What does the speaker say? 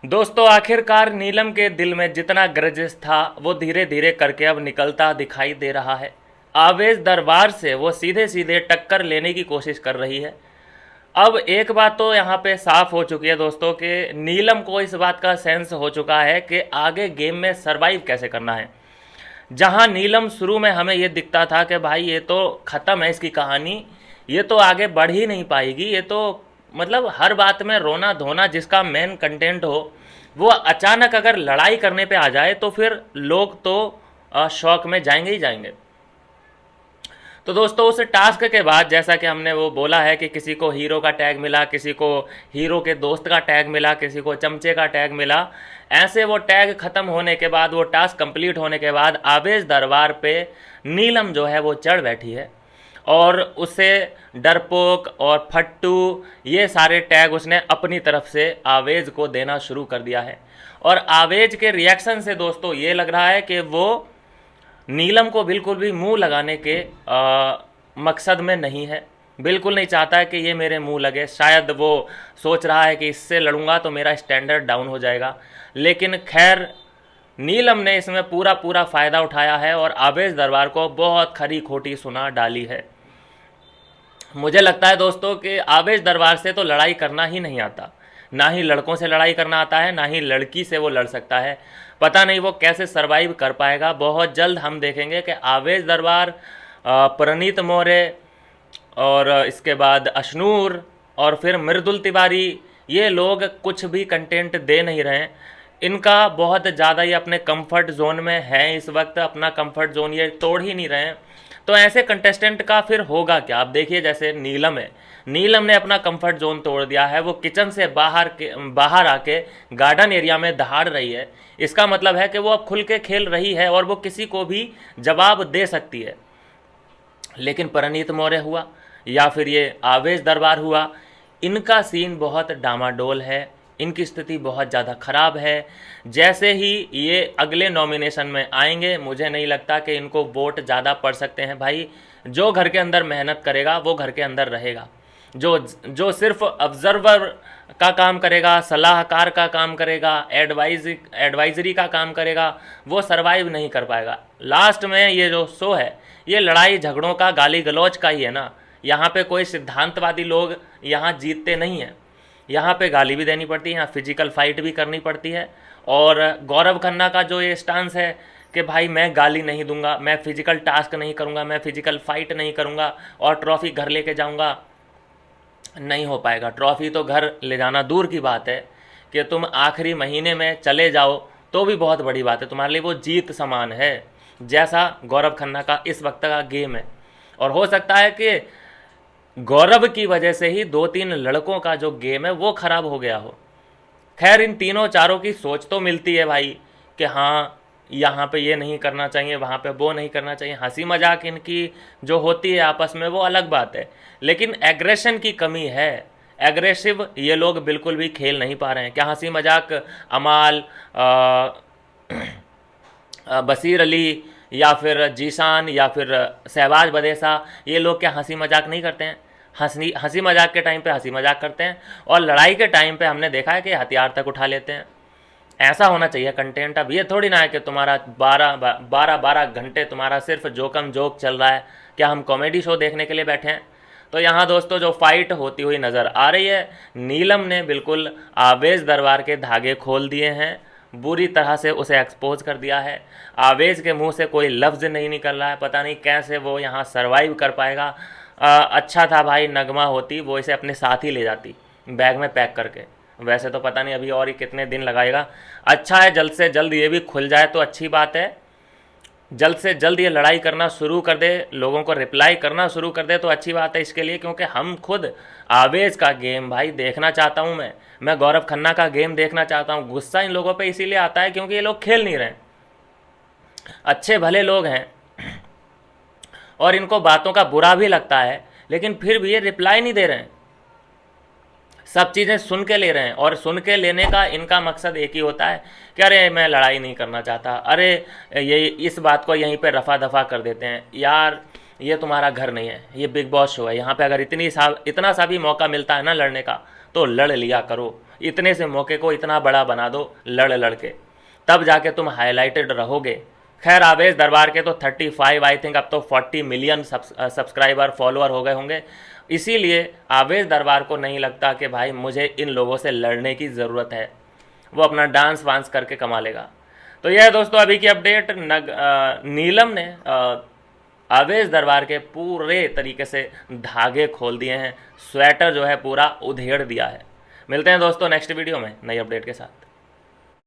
दोस्तों आखिरकार नीलम के दिल में जितना ग्रजेस था वो धीरे धीरे करके अब निकलता दिखाई दे रहा है। आवेश दरबार से वो सीधे सीधे टक्कर लेने की कोशिश कर रही है। अब एक बात तो यहाँ पे साफ हो चुकी है दोस्तों कि नीलम को इस बात का सेंस हो चुका है कि आगे गेम में सरवाइव कैसे करना है। जहाँ नीलम शुरू में हमें ये दिखता था कि भाई ये तो ख़त्म है इसकी कहानी, ये तो आगे बढ़ ही नहीं पाएगी, ये तो मतलब हर बात में रोना धोना जिसका मेन कंटेंट हो वो अचानक अगर लड़ाई करने पे आ जाए तो फिर लोग तो शौक में जाएंगे ही जाएंगे। तो दोस्तों उस टास्क के बाद जैसा कि हमने वो बोला है कि किसी को हीरो का टैग मिला, किसी को हीरो के दोस्त का टैग मिला, किसी को चमचे का टैग मिला। ऐसे वो टैग ख़त्म होने के बाद, वो टास्क कंप्लीट होने के बाद आवेश दरबार पे नीलम जो है वो चढ़ बैठी है और उसे डरपोक और फट्टू ये सारे टैग उसने अपनी तरफ से आवेज को देना शुरू कर दिया है। और आवेज के रिएक्शन से दोस्तों ये लग रहा है कि वो नीलम को बिल्कुल भी मुंह लगाने के मकसद में नहीं है, बिल्कुल नहीं चाहता है कि ये मेरे मुंह लगे। शायद वो सोच रहा है कि इससे लड़ूंगा तो मेरा स्टैंडर्ड डाउन हो जाएगा। लेकिन खैर नीलम ने इसमें पूरा पूरा फ़ायदा उठाया है और आवेश दरबार को बहुत खरी खोटी सुना डाली है। मुझे लगता है दोस्तों कि आवेश दरबार से तो लड़ाई करना ही नहीं आता, ना ही लड़कों से लड़ाई करना आता है, ना ही लड़की से वो लड़ सकता है। पता नहीं वो कैसे सरवाइव कर पाएगा। बहुत जल्द हम देखेंगे कि आवेश दरबार, प्रणीत मौर्य और इसके बाद अशनूर और फिर मृदुल तिवारी, ये लोग कुछ भी कंटेंट दे नहीं रहे हैं। इनका बहुत ज़्यादा ये अपने कंफर्ट जोन में है, इस वक्त अपना कंफर्ट जोन ये तोड़ ही नहीं रहे हैं। तो ऐसे कंटेस्टेंट का फिर होगा क्या। आप देखिए जैसे नीलम है, नीलम ने अपना कंफर्ट जोन तोड़ दिया है, वो किचन से बाहर आके गार्डन एरिया में दहाड़ रही है। इसका मतलब है कि वो अब खुल के खेल रही है और वो किसी को भी जवाब दे सकती है। लेकिन परिणीत मौर्य हुआ या फिर ये आवेश दरबार हुआ, इनका सीन बहुत डामाडोल है, इनकी स्थिति बहुत ज़्यादा ख़राब है। जैसे ही ये अगले नॉमिनेशन में आएंगे मुझे नहीं लगता कि इनको वोट ज़्यादा पड़ सकते हैं। भाई जो घर के अंदर मेहनत करेगा वो घर के अंदर रहेगा, जो जो सिर्फ ऑब्जर्वर का काम करेगा, सलाहकार का काम करेगा, एडवाइजरी का काम करेगा, वो सरवाइव नहीं कर पाएगा। लास्ट में ये जो शो है ये लड़ाई झगड़ों का, गाली गलौज का ही है ना। यहाँ पे कोई सिद्धांतवादी लोग यहाँ जीतते नहीं हैं, यहाँ पे गाली भी देनी पड़ती है, यहाँ फिजिकल फाइट भी करनी पड़ती है। और गौरव खन्ना का जो ये स्टांस है कि भाई मैं गाली नहीं दूंगा, मैं फिजिकल टास्क नहीं करूँगा, मैं फिजिकल फाइट नहीं करूँगा और ट्रॉफी घर लेके जाऊँगा, नहीं हो पाएगा। ट्रॉफी तो घर ले जाना दूर की बात है, कि तुम आखिरी महीने में चले जाओ तो भी बहुत बड़ी बात है, तुम्हारे लिए वो जीत समान है, जैसा गौरव खन्ना का इस वक्त का गेम है। और हो सकता है कि गौरव की वजह से ही दो तीन लड़कों का जो गेम है वो ख़राब हो गया हो। खैर इन तीनों चारों की सोच तो मिलती है भाई कि हाँ यहाँ पे ये नहीं करना चाहिए, वहाँ पे वो नहीं करना चाहिए। हंसी मजाक इनकी जो होती है आपस में वो अलग बात है, लेकिन एग्रेशन की कमी है। एग्रेसिव ये लोग बिल्कुल भी खेल नहीं पा रहे हैं। क्या हंसी मजाक अमाल, बसीर अली या फिर जीशान या फिर शहबाज बदेसा, ये लोग क्या हंसी मजाक नहीं करते हैं? हंसी मजाक के टाइम पे हंसी मजाक करते हैं और लड़ाई के टाइम पे हमने देखा है कि हथियार तक उठा लेते हैं। ऐसा होना चाहिए कंटेंट। अब ये थोड़ी ना है कि तुम्हारा 12 घंटे तुम्हारा सिर्फ जोकम जोक चल रहा है। क्या हम कॉमेडी शो देखने के लिए बैठे हैं? तो यहाँ दोस्तों जो फाइट होती हुई नज़र आ रही है, नीलम ने बिल्कुल आवेश दरबार के धागे खोल दिए हैं, बुरी तरह से उसे एक्सपोज कर दिया है। आवेश के मुंह से कोई लफ्ज़ नहीं निकल रहा है, पता नहीं कैसे वो यहाँ सरवाइव कर पाएगा। अच्छा था भाई नगमा होती, वो इसे अपने साथ ही ले जाती बैग में पैक करके। वैसे तो पता नहीं अभी और ही कितने दिन लगाएगा। अच्छा है जल्द से जल्द ये भी खुल जाए तो अच्छी बात है। जल्द से जल्द ये लड़ाई करना शुरू कर दे, लोगों को रिप्लाई करना शुरू कर दे तो अच्छी बात है इसके लिए, क्योंकि हम खुद आवेश का गेम भाई देखना चाहता हूँ। मैं गौरव खन्ना का गेम देखना चाहता हूँ। गुस्सा इन लोगों पे इसीलिए आता है क्योंकि ये लोग खेल नहीं रहे, अच्छे भले लोग हैं और इनको बातों का बुरा भी लगता है, लेकिन फिर भी ये रिप्लाई नहीं दे रहे हैं, सब चीज़ें सुन के ले रहे हैं। और सुन के लेने का इनका मकसद एक ही होता है कि अरे मैं लड़ाई नहीं करना चाहता, अरे ये इस बात को यहीं पे रफा दफा कर देते हैं। यार ये तुम्हारा घर नहीं है, ये बिग बॉस शो है, यहाँ पे अगर इतना सा भी मौका मिलता है ना लड़ने का तो लड़ लिया करो। इतने से मौके को इतना बड़ा बना दो लड़ लड़ के, तब जाके तुम हाईलाइटेड रहोगे। खैर आवेश दरबार के तो 35 आई थिंक अब तो 40 मिलियन सब्सक्राइबर फॉलोअर हो गए होंगे, इसीलिए आवेश दरबार को नहीं लगता कि भाई मुझे इन लोगों से लड़ने की ज़रूरत है, वो अपना डांस वांस करके कमा लेगा। तो यह है दोस्तों अभी की अपडेट। नीलम ने आवेश दरबार के पूरे तरीके से धागे खोल दिए हैं, स्वेटर जो है पूरा उधेड़ दिया है। मिलते हैं दोस्तों नेक्स्ट वीडियो में नई अपडेट के साथ।